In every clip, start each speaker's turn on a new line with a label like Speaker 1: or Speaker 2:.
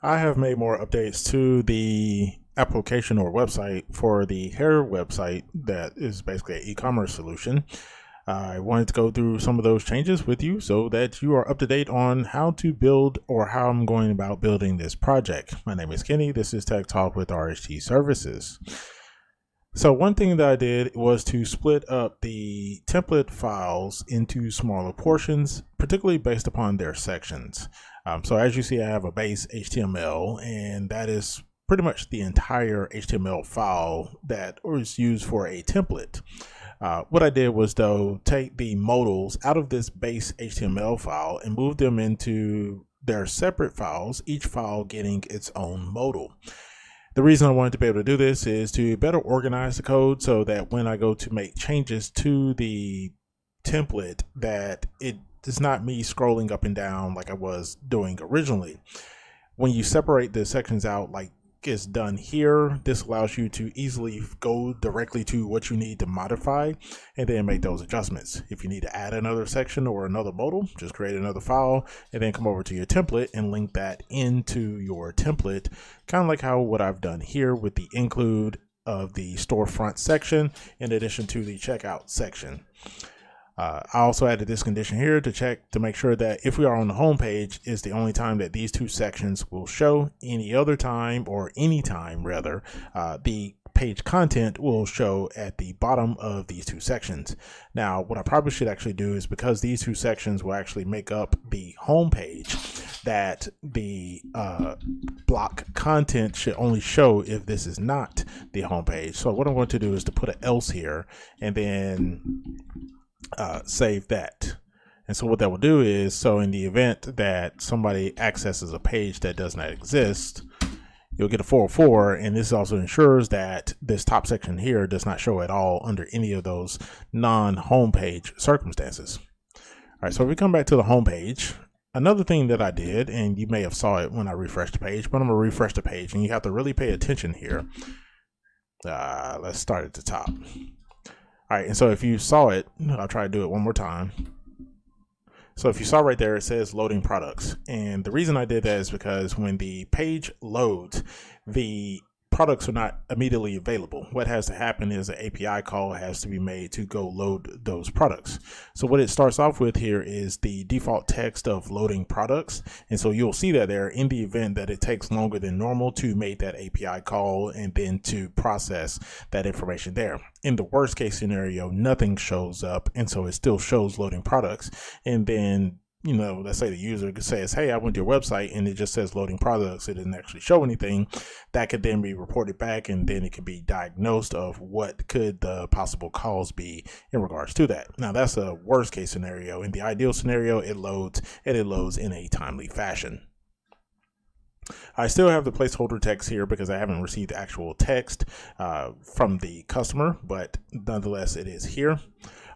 Speaker 1: I have made more updates to the application or website for the hair website that is basically an e-commerce solution. I wanted to go through some of those changes with you so that you are up to date on how to build or how I'm going about building this project. My name is Kenny. This is Tech Talk with RHT Services. So one thing that I did was to split up the template files into smaller portions, particularly based upon their sections. So as you see, I have a base HTML, and that is pretty much the entire HTML file that was used for a template. What I did was, though, take the modals out of this base HTML file and move them into their separate files, each file getting its own modal. The reason I wanted to be able to do this is to better organize the code so that when I go to make changes to the template, that it is not me scrolling up and down like I was doing originally. When you separate the sections out like it's done here, this allows you to easily go directly to what you need to modify and then make those adjustments. If you need to add another section or another modal, just create another file and then come over to your template and link that into your template, kind of like how what I've done here with the include of the storefront section in addition to the checkout section. I also added this condition here to check to make sure that if we are on the home page is the only time that these two sections will show. Any other time, or any time rather, the page content will show at the bottom of these two sections. Now, what I probably should actually do is, because these two sections will actually make up the home page, that the block content should only show if this is not the home page. So what I'm going to do is to put an else here and then save that. And so what that will do is, so in the event that somebody accesses a page that does not exist, you'll get a 404, and this also ensures that this top section here does not show at all under any of those non-homepage circumstances. All right, so if we come back to the home page, another thing that I did, and you may have saw it when I refreshed the page, but I'm gonna refresh the page, and you have to really pay attention here. Let's start at the top. All right, and so if you saw it, I'll try to do it one more time. So if you saw right there, it says loading products. And the reason I did that is because when the page loads, the products are not immediately available. What has to happen is an API call has to be made to go load those products. So what it starts off with here is the default text of loading products. And so you'll see that there in the event that it takes longer than normal to make that API call and then to process that information there. In the worst case scenario, nothing shows up. And so it still shows loading products. And then, you know, let's say the user says, hey, I went to your website and it just says loading products. It didn't actually show anything. That could then be reported back, and then it can be diagnosed of what could the possible cause be in regards to that. Now, that's a worst case scenario. In the ideal scenario, it loads, and it loads in a timely fashion. I still have the placeholder text here because I haven't received actual text from the customer, but nonetheless, it is here.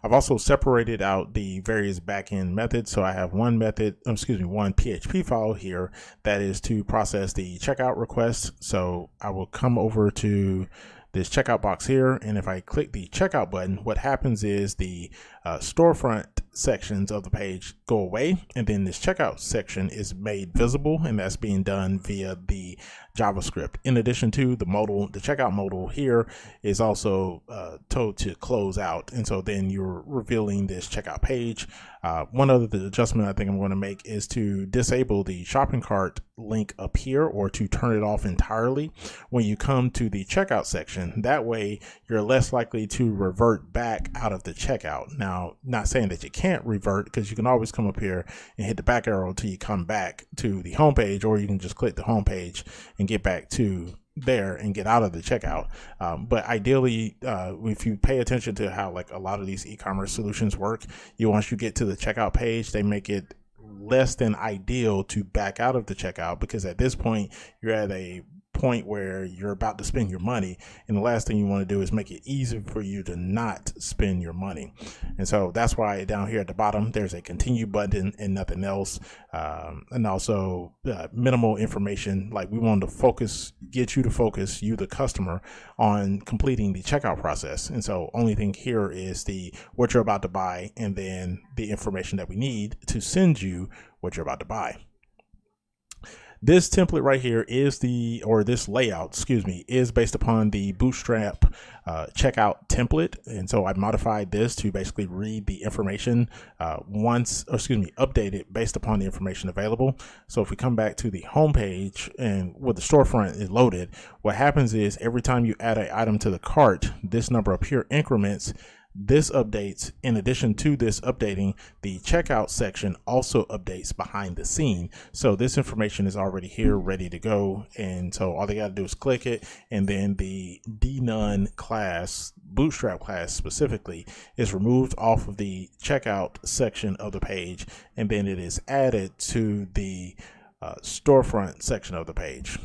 Speaker 1: I've also separated out the various backend methods. So I have one PHP file here that is to process the checkout request. So I will come over to this checkout box here, and if I click the checkout button, what happens is the storefront sections of the page go away, and then this checkout section is made visible, and that's being done via the JavaScript. In addition to the modal, the checkout modal here is also told to close out, and so then you're revealing this checkout page. One other adjustment I think I'm going to make is to disable the shopping cart link up here, or to turn it off entirely when you come to the checkout section. That way you're less likely to revert back out of the checkout. Now, not saying that you can't revert, because you can always come up here and hit the back arrow until you come back to the home page, or you can just click the home page and get back to there and get out of the checkout. But ideally, if you pay attention to how like a lot of these e-commerce solutions work, once you get to the checkout page, they make it less than ideal to back out of the checkout, because at this point you're at a point where you're about to spend your money, and the last thing you want to do is make it easy for you to not spend your money. And so that's why down here at the bottom there's a continue button and nothing else, and also minimal information. Like, we want to get you to focus, you the customer, on completing the checkout process. And so only thing here is what you're about to buy, and then the information that we need to send you what you're about to buy. This template right here is this layout, excuse me, is based upon the Bootstrap checkout template. And so I modified this to basically read the information update it based upon the information available. So if we come back to the home page and with the storefront is loaded, what happens is every time you add an item to the cart, this number up here increments. This updates. In addition to this updating, the checkout section also updates behind the scene. So this information is already here, ready to go. And so all they got to do is click it. And then the DNone class, Bootstrap class specifically, is removed off of the checkout section of the page. And then it is added to the storefront section of the page.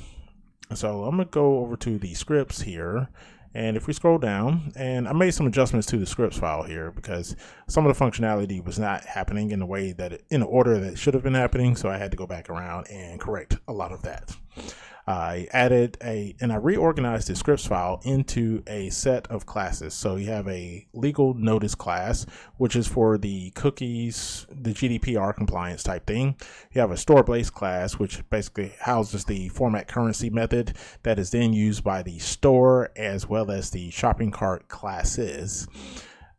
Speaker 1: So I'm going to go over to the scripts here. And if we scroll down, and I made some adjustments to the scripts file here because some of the functionality was not happening in the way that in the order that it should have been happening. So I had to go back around and correct a lot of that. I added and I reorganized the scripts file into a set of classes. So you have a legal notice class, which is for the cookies, the GDPR compliance type thing. You have a store-based class, which basically houses the format currency method that is then used by the store as well as the shopping cart classes.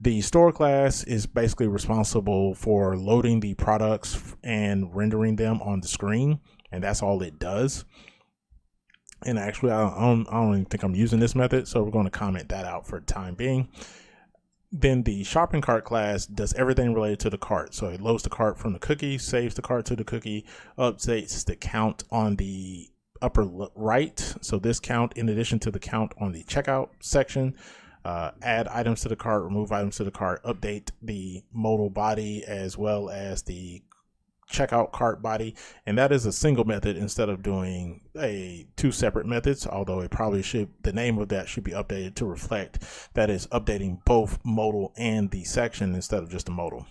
Speaker 1: The store class is basically responsible for loading the products and rendering them on the screen, and that's all it does. And actually, I don't even think I'm using this method, so we're going to comment that out for the time being. Then the shopping cart class does everything related to the cart. So it loads the cart from the cookie, saves the cart to the cookie, updates the count on the upper right. So this count, in addition to the count on the checkout section, add items to the cart, remove items to the cart, update the modal body as well as the checkout cart body, and that is a single method instead of doing two separate methods, although it probably should, the name of that should be updated to reflect that is updating both modal and the section instead of just the modal.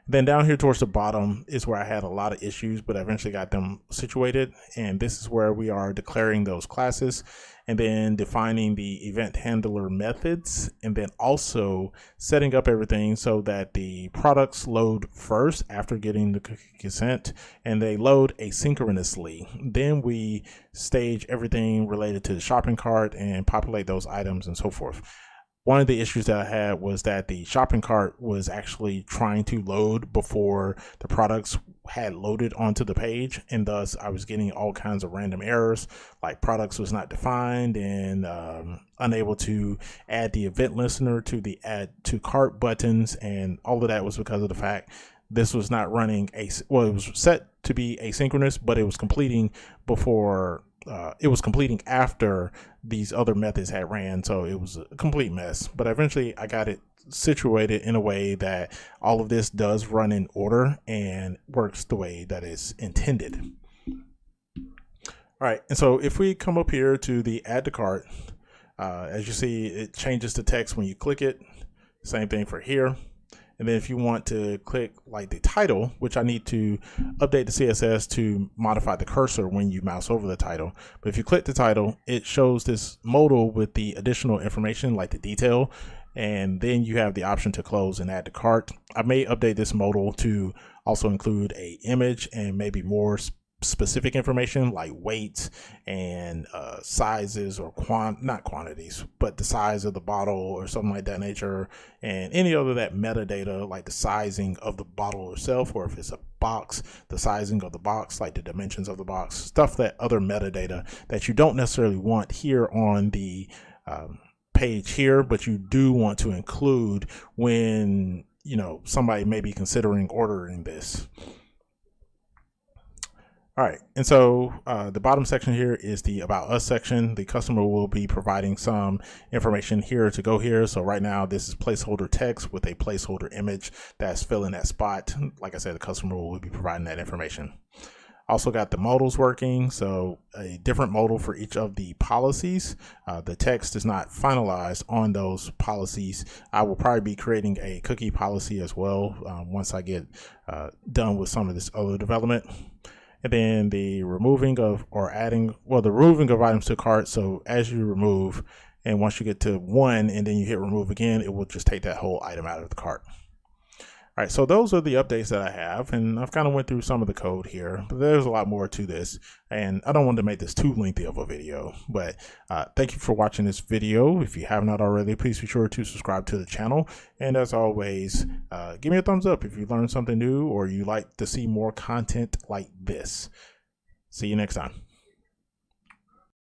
Speaker 1: Then down here towards the bottom is where I had a lot of issues, but I eventually got them situated. And this is where we are declaring those classes and then defining the event handler methods, and then also setting up everything so that the products load first after getting the cookie consent, and they load asynchronously. Then we stage everything related to the shopping cart and populate those items and so forth. One of the issues that I had was that the shopping cart was actually trying to load before the products had loaded onto the page, and thus I was getting all kinds of random errors, like products was not defined and unable to add the event listener to the add to cart buttons, and all of that was because of the fact this was not running it was set to be asynchronous, but it was completing before it was completing after these other methods had ran, so it was a complete mess. But eventually I got it situated in a way that all of this does run in order and works the way that is intended. All right, and so if we come up here to the add to cart, as you see, it changes the text when you click it. Same thing for here. And then if you want to click like the title, which I need to update the CSS to modify the cursor when you mouse over the title. But if you click the title, it shows this modal with the additional information like the detail. And then you have the option to close and add to cart. I may update this modal to also include a image and maybe more specific information like weight and sizes or not quantities, but the size of the bottle or something like that nature, and any other that metadata like the sizing of the bottle itself, or if it's a box, the sizing of the box, like the dimensions of the box, stuff, that other metadata that you don't necessarily want here on the page here, but you do want to include when somebody may be considering ordering this. All right, and so the bottom section here is the About Us section. The customer will be providing some information here to go here. So right now, this is placeholder text with a placeholder image that's filling that spot. Like I said, the customer will be providing that information. Also got the modals working, so a different modal for each of the policies. The text is not finalized on those policies. I will probably be creating a cookie policy as well once I get done with some of this other development. And then the removing of items to cart. So as you remove, and once you get to one and then you hit remove again, it will just take that whole item out of the cart. All right, so those are the updates that I have, and I've kind of went through some of the code here, but there's a lot more to this, and I don't want to make this too lengthy of a video, but thank you for watching this video. If you have not already, please be sure to subscribe to the channel, and as always, give me a thumbs up if you learned something new or you like to see more content like this. See you next time.